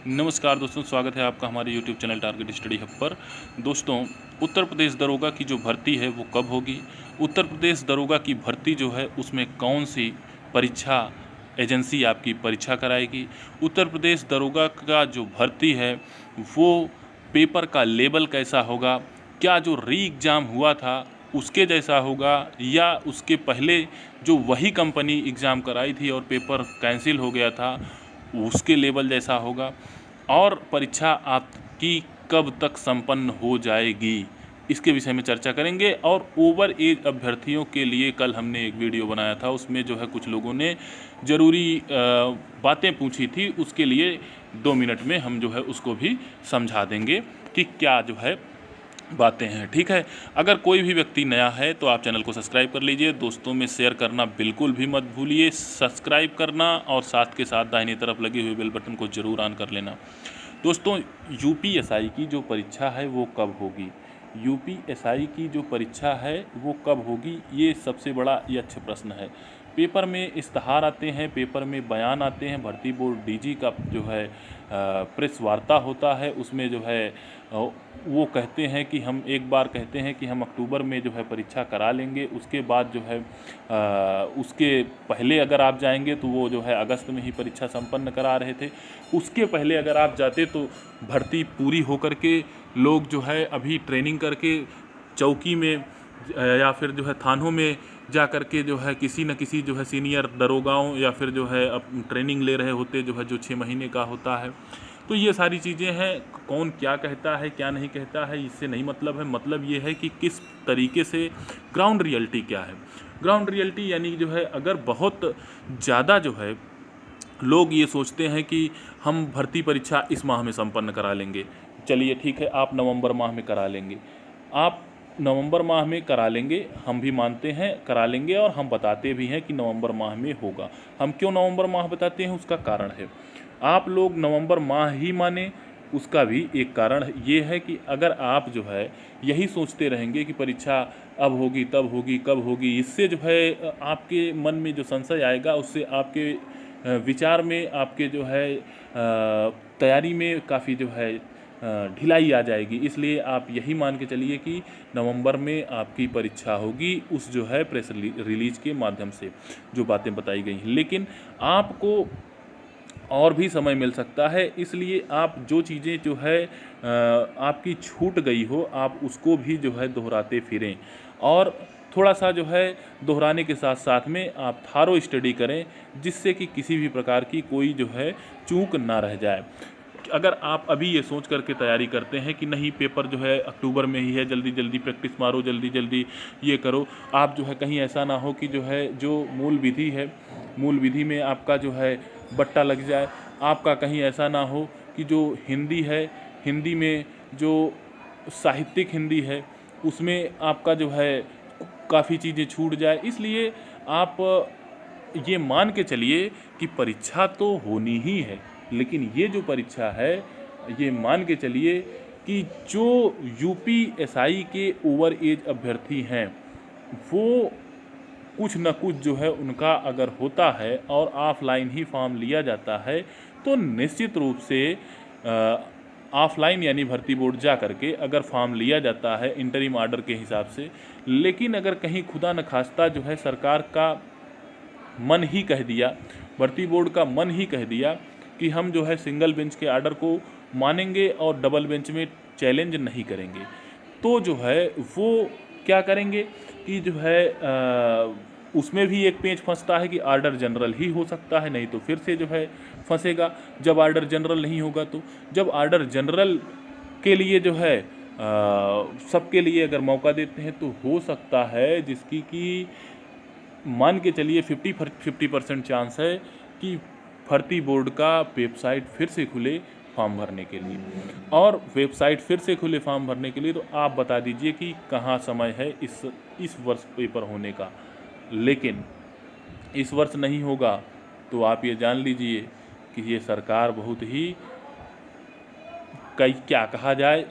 नमस्कार दोस्तों, स्वागत है आपका हमारे YouTube channel target study hub पर। दोस्तों, उत्तर प्रदेश दरोगा की जो भर्ती है वो कब होगी? उत्तर प्रदेश दरोगा की भर्ती जो है उसमें कौन सी परीक्षा एजेंसी आपकी परीक्षा कराएगी? उत्तर प्रदेश दरोगा का जो भर्ती है वो पेपर का लेवल कैसा होगा? क्या जो री एग्ज़ाम हुआ था उसके जैसा होगा या उसके पहले जो वही कंपनी एग्ज़ाम कराई थी और पेपर कैंसिल हो गया था उसके लेवल जैसा होगा? और परीक्षा आपकी कब तक संपन्न हो जाएगी, इसके विषय में चर्चा करेंगे। और ओवर एज अभ्यर्थियों के लिए कल हमने एक वीडियो बनाया था, उसमें जो है कुछ लोगों ने ज़रूरी बातें पूछी थी, उसके लिए 2 मिनट में हम जो है उसको भी समझा देंगे कि क्या जो है बातें हैं। ठीक है, अगर कोई भी व्यक्ति नया है तो आप चैनल को सब्सक्राइब कर लीजिए, दोस्तों में शेयर करना बिल्कुल भी मत भूलिए, सब्सक्राइब करना और साथ के साथ दाहिनी तरफ लगे हुए बेल बटन को ज़रूर ऑन कर लेना। दोस्तों, यूपीएसआई की जो परीक्षा है वो कब होगी? यूपीएसआई की जो परीक्षा है वो कब होगी, ये सबसे बड़ा यक्ष प्रश्न है। पेपर में इश्तहार आते हैं, पेपर में बयान आते हैं, भर्ती बोर्ड डीजी का जो है प्रेस वार्ता होता है, उसमें जो है वो कहते हैं कि हम एक बार कहते हैं कि हम अक्टूबर में जो है परीक्षा करा लेंगे, उसके बाद जो है उसके पहले अगर आप जाएंगे तो वो जो है अगस्त में ही परीक्षा संपन्न करा रहे थे। उसके पहले अगर आप जाते तो भर्ती पूरी होकर के लोग जो है अभी ट्रेनिंग करके चौकी में या फिर जो है थानों में जा कर के जो है किसी न किसी जो है सीनियर दरोगाओं या फिर जो है अब ट्रेनिंग ले रहे होते, जो है जो 6 महीने का होता है। तो ये सारी चीज़ें हैं, कौन क्या कहता है क्या नहीं कहता है इससे नहीं मतलब है, मतलब ये है कि किस तरीके से ग्राउंड रियलिटी क्या है। ग्राउंड रियलिटी यानी जो है अगर बहुत ज़्यादा जो है लोग ये सोचते हैं कि हम भर्ती परीक्षा इस माह में संपन्न करा लेंगे, चलिए ठीक है आप नवंबर माह में करा लेंगे, आप नवंबर माह में करा लेंगे, हम भी मानते हैं करा लेंगे और हम बताते भी हैं कि नवंबर माह में होगा। हम क्यों नवंबर माह बताते हैं, उसका कारण है। आप लोग नवंबर माह ही माने, उसका भी एक कारण ये है कि अगर आप जो है यही सोचते रहेंगे कि परीक्षा अब होगी तब होगी कब होगी, इससे जो है आपके मन में जो संशय आएगा उससे आपके विचार में, आपके जो है तैयारी में काफ़ी जो है ढिलाई आ जाएगी। इसलिए आप यही मान के चलिए कि नवंबर में आपकी परीक्षा होगी, उस जो है प्रेस रिलीज के माध्यम से जो बातें बताई गई हैं। लेकिन आपको और भी समय मिल सकता है, इसलिए आप जो चीज़ें जो है आपकी छूट गई हो आप उसको भी जो है दोहराते फिरें और थोड़ा सा जो है दोहराने के साथ साथ में आप थारो स्टडी करें, जिससे कि किसी भी प्रकार की कोई जो है चूक ना रह जाए। अगर आप अभी ये सोच करके तैयारी करते हैं कि नहीं पेपर जो है अक्टूबर में ही है, जल्दी जल्दी प्रैक्टिस मारो, जल्दी जल्दी ये करो, आप जो है कहीं ऐसा ना हो कि जो है जो मूल विधि है, मूल विधि में आपका जो है बट्टा लग जाए, आपका कहीं ऐसा ना हो कि जो हिंदी है, हिंदी में जो साहित्यिक हिंदी है उसमें आपका जो है काफ़ी चीज़ें छूट जाए। इसलिए आप ये मान के चलिए कि परीक्षा तो होनी ही है, लेकिन ये जो परीक्षा है ये मान के चलिए कि जो यूपीएसआई के ओवर एज अभ्यर्थी हैं वो कुछ न कुछ जो है उनका अगर होता है और ऑफलाइन ही फॉर्म लिया जाता है तो निश्चित रूप से ऑफलाइन यानी भर्ती बोर्ड जा करके अगर फॉर्म लिया जाता है इंटरिम आर्डर के हिसाब से, लेकिन अगर कहीं खुदा न खास्ता जो है सरकार का मन ही कह दिया, भर्ती बोर्ड का मन ही कह दिया कि हम जो है सिंगल बेंच के आर्डर को मानेंगे और डबल बेंच में चैलेंज नहीं करेंगे, तो जो है वो क्या करेंगे कि जो है उसमें भी एक पेंच फंसता है कि आर्डर जनरल ही हो सकता है, नहीं तो फिर से जो है फंसेगा जब आर्डर जनरल नहीं होगा। तो जब आर्डर जनरल के लिए जो है सबके लिए अगर मौका देते हैं तो हो सकता है जिसकी कि मान के चलिए 50% चांस है कि भर्ती बोर्ड का वेबसाइट फिर से खुले फॉर्म भरने के लिए, और वेबसाइट फिर से खुले फॉर्म भरने के लिए तो आप बता दीजिए कि कहाँ समय है इस वर्ष पेपर होने का। लेकिन इस वर्ष नहीं होगा तो आप ये जान लीजिए कि ये सरकार बहुत ही क्या कहा जाए,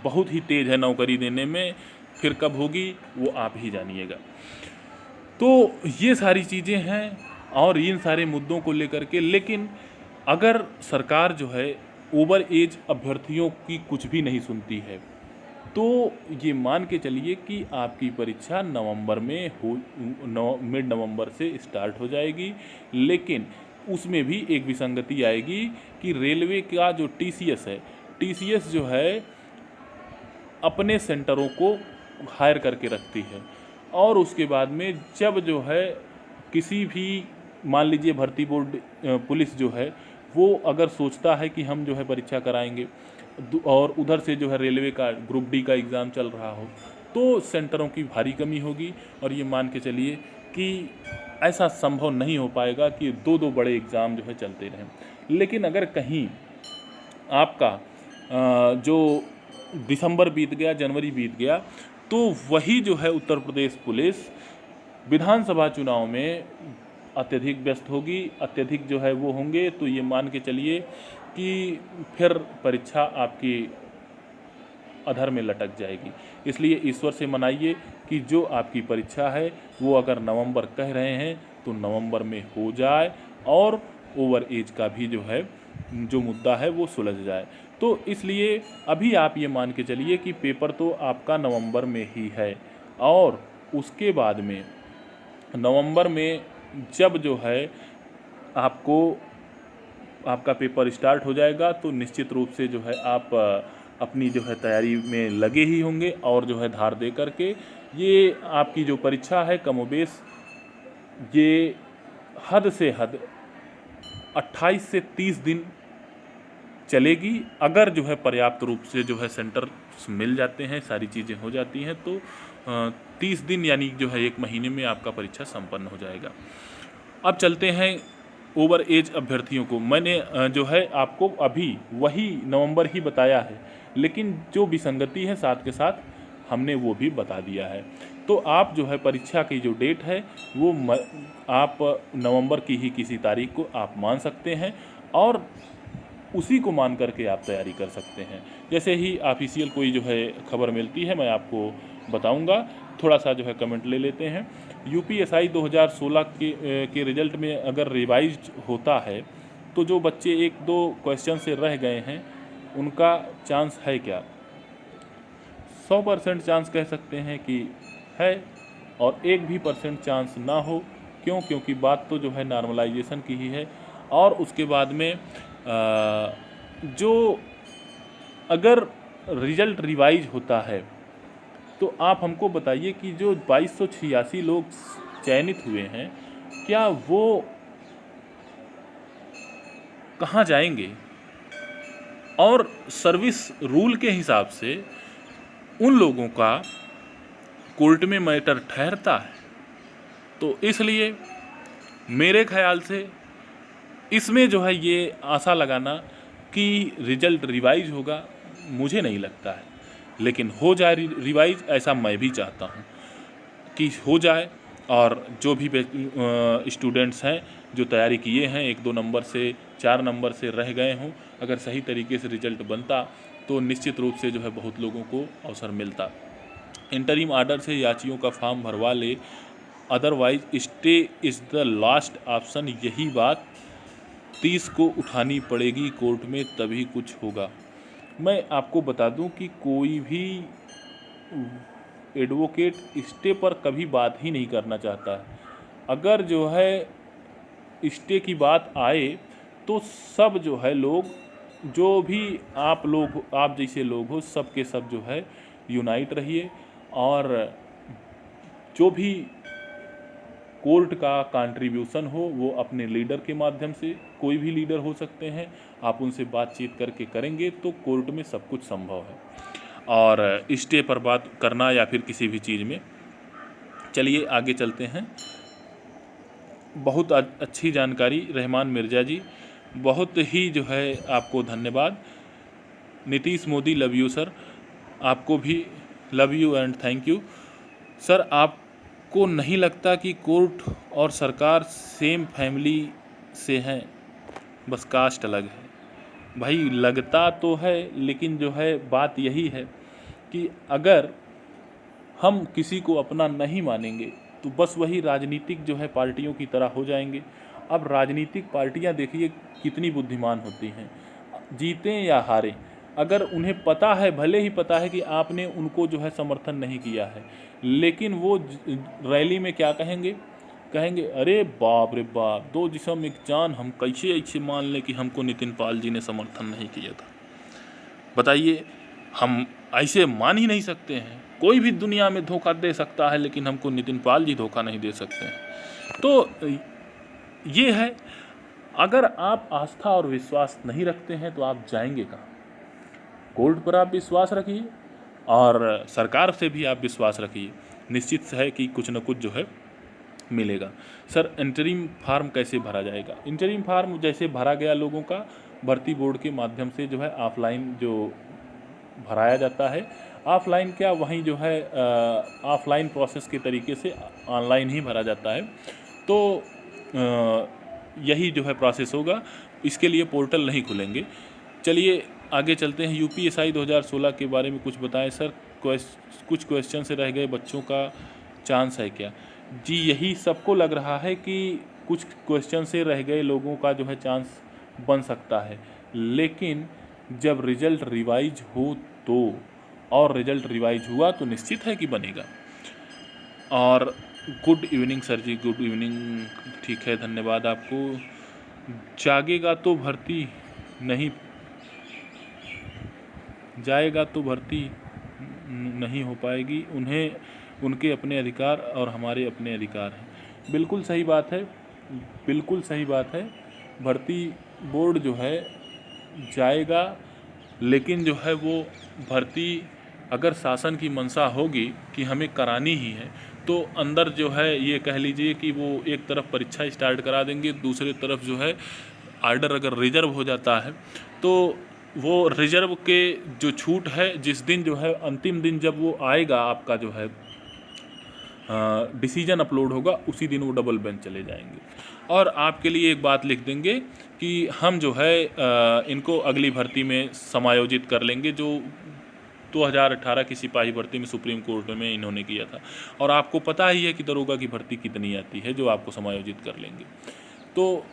बहुत ही तेज़ है नौकरी देने में, फिर कब होगी वो आप ही जानिएगा। तो ये सारी चीज़ें हैं और इन सारे मुद्दों को लेकर के, लेकिन अगर सरकार जो है ओवर एज अभ्यर्थियों की कुछ भी नहीं सुनती है तो ये मान के चलिए कि आपकी परीक्षा नवंबर में मिड नवंबर से स्टार्ट हो जाएगी। लेकिन उसमें भी एक विसंगति आएगी कि रेलवे का जो टीसीएस है, टीसीएस जो है अपने सेंटरों को हायर करके रखती है और उसके बाद में जब जो है किसी भी, मान लीजिए भर्ती बोर्ड पुलिस जो है वो अगर सोचता है कि हम जो है परीक्षा कराएंगे और उधर से जो है रेलवे का ग्रुप डी का एग्ज़ाम चल रहा हो तो सेंटरों की भारी कमी होगी। और ये मान के चलिए कि ऐसा संभव नहीं हो पाएगा कि दो दो बड़े एग्ज़ाम जो है चलते रहें। लेकिन अगर कहीं आपका जो दिसंबर बीत गया, जनवरी बीत गया, तो वही जो है उत्तर प्रदेश पुलिस विधानसभा चुनाव में अत्यधिक व्यस्त होगी, अत्यधिक जो है वो होंगे। तो ये मान के चलिए कि फिर परीक्षा आपकी अधर में लटक जाएगी। इसलिए ईश्वर से मनाइए कि जो आपकी परीक्षा है वो अगर नवंबर कह रहे हैं तो नवंबर में हो जाए और ओवर एज का भी जो है जो मुद्दा है वो सुलझ जाए। तो इसलिए अभी आप ये मान के चलिए कि पेपर तो आपका नवंबर में ही है और उसके बाद में नवंबर में जब जो है आपका पेपर स्टार्ट हो जाएगा तो निश्चित रूप से जो है आप अपनी जो है तैयारी में लगे ही होंगे और जो है धार दे करके ये आपकी जो परीक्षा है कमोबेश ये हद से हद 28 से 30 दिन चलेगी। अगर जो है पर्याप्त रूप से जो है सेंटर मिल जाते हैं, सारी चीज़ें हो जाती हैं तो 30 दिन यानी जो है 1 महीने में आपका परीक्षा संपन्न हो जाएगा। अब चलते हैं ओवर एज अभ्यर्थियों को। मैंने जो है आपको अभी वही नवंबर ही बताया है, लेकिन जो विसंगति है साथ के साथ हमने वो भी बता दिया है। तो आप जो है परीक्षा की जो डेट है वो आप नवंबर की ही किसी तारीख को आप मान सकते हैं और उसी को मान करके आप तैयारी कर सकते हैं। जैसे ही ऑफिशियल कोई जो है खबर मिलती है मैं आपको बताऊंगा। थोड़ा सा जो है कमेंट ले लेते हैं। यूपीएसआई 2016 के रिजल्ट में अगर रिवाइज होता है तो जो बच्चे 1-2 क्वेश्चन से रह गए हैं उनका चांस है क्या? 100% चांस कह सकते हैं कि है और 1 भी % चांस ना हो। क्यों? क्योंकि बात तो जो है नॉर्मलाइजेशन की ही है। और उसके बाद में जो अगर रिजल्ट रिवाइज होता है तो आप हमको बताइए कि जो 2286 लोग चयनित हुए हैं क्या वो कहाँ जाएंगे? और सर्विस रूल के हिसाब से उन लोगों का कोर्ट में मैटर ठहरता है। तो इसलिए मेरे ख्याल से इसमें जो है ये आशा लगाना कि रिजल्ट रिवाइज होगा मुझे नहीं लगता है, लेकिन हो जाए रिवाइज ऐसा मैं भी चाहता हूँ कि हो जाए। और जो भी स्टूडेंट्स हैं जो तैयारी किए हैं 1-2 नंबर से 4 नंबर से रह गए हों, अगर सही तरीके से रिजल्ट बनता तो निश्चित रूप से जो है बहुत लोगों को अवसर मिलता। इंटरिम आर्डर से याचियों का फॉर्म भरवा ले, otherwise stay is the last option. यही बात 30 को उठानी पड़ेगी कोर्ट में तभी कुछ होगा। मैं आपको बता दूं कि कोई भी एडवोकेट स्टे पर कभी बात ही नहीं करना चाहता है। अगर जो है स्टे की बात आए तो सब जो है लोग, जो भी आप जैसे लोग हो, सब के सब जो है यूनाइट रहिए और जो भी कोर्ट का कंट्रीब्यूशन हो वो अपने लीडर के माध्यम से, कोई भी लीडर हो सकते हैं, आप उनसे बातचीत करके करेंगे तो कोर्ट में सब कुछ संभव है। और स्टे पर बात करना या फिर किसी भी चीज़ में, चलिए आगे चलते हैं। बहुत अच्छी जानकारी रहमान मिर्ज़ा जी, बहुत ही जो है आपको धन्यवाद। Nitish Modi love you sir, आपको भी love you and thank you sir. आपको नहीं लगता कि कोर्ट और सरकार सेम फैमिली से हैं, बस कास्ट अलग है? भाई लगता तो है, लेकिन जो है बात यही है कि अगर हम किसी को अपना नहीं मानेंगे तो बस वही राजनीतिक जो है पार्टियों की तरह हो जाएंगे अब राजनीतिक पार्टियां देखिए कितनी बुद्धिमान होती हैं, जीतें या हारें, अगर उन्हें पता है, भले ही पता है कि आपने उनको जो है समर्थन नहीं किया है, लेकिन वो रैली में क्या कहेंगे, कहेंगे अरे बाप रे बाप, दो जिस्म एक जान, हम कैसे ऐसे मान लें कि हमको नितिन पाल जी ने समर्थन नहीं किया था। बताइए, हम ऐसे मान ही नहीं सकते हैं। कोई भी दुनिया में धोखा दे सकता है, लेकिन हमको नितिन पाल जी धोखा नहीं दे सकते हैं। तो ये है, अगर आप आस्था और विश्वास नहीं रखते हैं तो आप जाएंगे कहाँ। कोर्ट पर आप विश्वास रखिए और सरकार से भी आप विश्वास रखिए, निश्चित है कि कुछ न कुछ जो है मिलेगा। सर, इंटरिम फार्म कैसे भरा जाएगा? इंटरिम फार्म जैसे भरा गया लोगों का भर्ती बोर्ड के माध्यम से जो है ऑफलाइन जो भराया जाता है, ऑफलाइन क्या, वहीं जो है ऑफलाइन प्रोसेस के तरीके से ऑनलाइन ही भरा जाता है। तो यही जो है प्रोसेस होगा, इसके लिए पोर्टल नहीं खुलेंगे। चलिए आगे चलते हैं। यूपीएससी 2016 के बारे में कुछ बताएं सर। कुछ क्वेश्चन से रह गए बच्चों का चांस है क्या? जी, यही सबको लग रहा है कि कुछ क्वेश्चन से रह गए लोगों का जो है चांस बन सकता है, लेकिन जब रिजल्ट रिवाइज हो तो, और रिजल्ट रिवाइज हुआ तो निश्चित है कि बनेगा। और गुड इवनिंग सर जी, गुड इवनिंग, ठीक है, धन्यवाद आपको। जागेगा तो भर्ती नहीं, जाएगा तो भर्ती नहीं हो पाएगी, उन्हें उनके अपने अधिकार और हमारे अपने अधिकार हैं। बिल्कुल सही बात है, बिल्कुल सही बात है। भर्ती बोर्ड जो है जाएगा, लेकिन जो है वो भर्ती अगर शासन की मंशा होगी कि हमें करानी ही है, तो अंदर जो है ये कह लीजिए कि वो एक तरफ परीक्षा स्टार्ट करा देंगे, दूसरी तरफ जो है आर्डर अगर रिजर्व हो जाता है तो वो रिजर्व के जो छूट है, जिस दिन जो है अंतिम दिन जब वो आएगा, आपका जो है डिसीजन अपलोड होगा, उसी दिन वो डबल बेंच चले जाएंगे। और आपके लिए एक बात लिख देंगे कि हम जो है इनको अगली भर्ती में समायोजित कर लेंगे, जो 2018 की सिपाही भर्ती में सुप्रीम कोर्ट में इन्होंने किया था। और आपको पता ही है कि दरोगा की भर्ती कितनी आती है, जो आपको समायोजित कर लेंगे। तो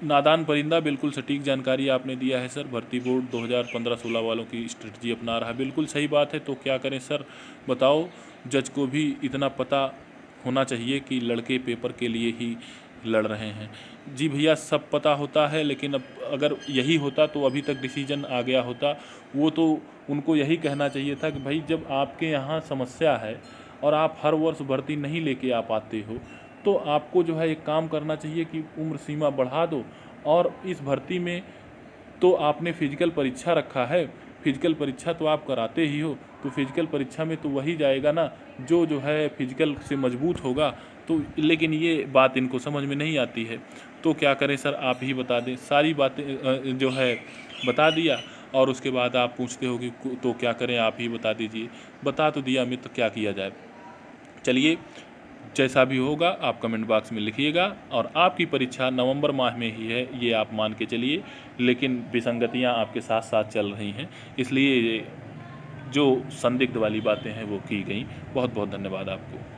नादान परिंदा, बिल्कुल सटीक जानकारी आपने दिया है सर। भर्ती बोर्ड 2015-16 वालों की स्ट्रेटजी अपना रहा है, बिल्कुल सही बात है। तो क्या करें सर, बताओ। जज को भी इतना पता होना चाहिए कि लड़के पेपर के लिए ही लड़ रहे हैं। जी भैया, सब पता होता है, लेकिन अब अगर यही होता तो अभी तक डिसीजन आ गया होता। वो तो उनको यही कहना चाहिए था कि भाई, जब आपके यहाँ समस्या है और आप हर वर्ष भर्ती नहीं लेके आ पाते हो, तो आपको जो है एक काम करना चाहिए कि उम्र सीमा बढ़ा दो। और इस भर्ती में तो आपने फिजिकल परीक्षा रखा है, फिजिकल परीक्षा तो आप कराते ही हो, तो फिजिकल परीक्षा में तो वही जाएगा ना जो है फिजिकल से मजबूत होगा। तो लेकिन ये बात इनको समझ में नहीं आती है। तो क्या करें सर, आप ही बता दें। सारी बातें जो है बता दिया, और उसके बाद आप पूछते हो कि तो क्या करें, आप ही बता दीजिए। बता तो दिया मित्र, क्या किया जाए। चलिए, जैसा भी होगा आप कमेंट बॉक्स में लिखिएगा। और आपकी परीक्षा नवंबर माह में ही है, ये आप मान के चलिए, लेकिन विसंगतियां आपके साथ साथ चल रही हैं, इसलिए जो संदिग्ध वाली बातें हैं वो की गई। बहुत बहुत धन्यवाद आपको।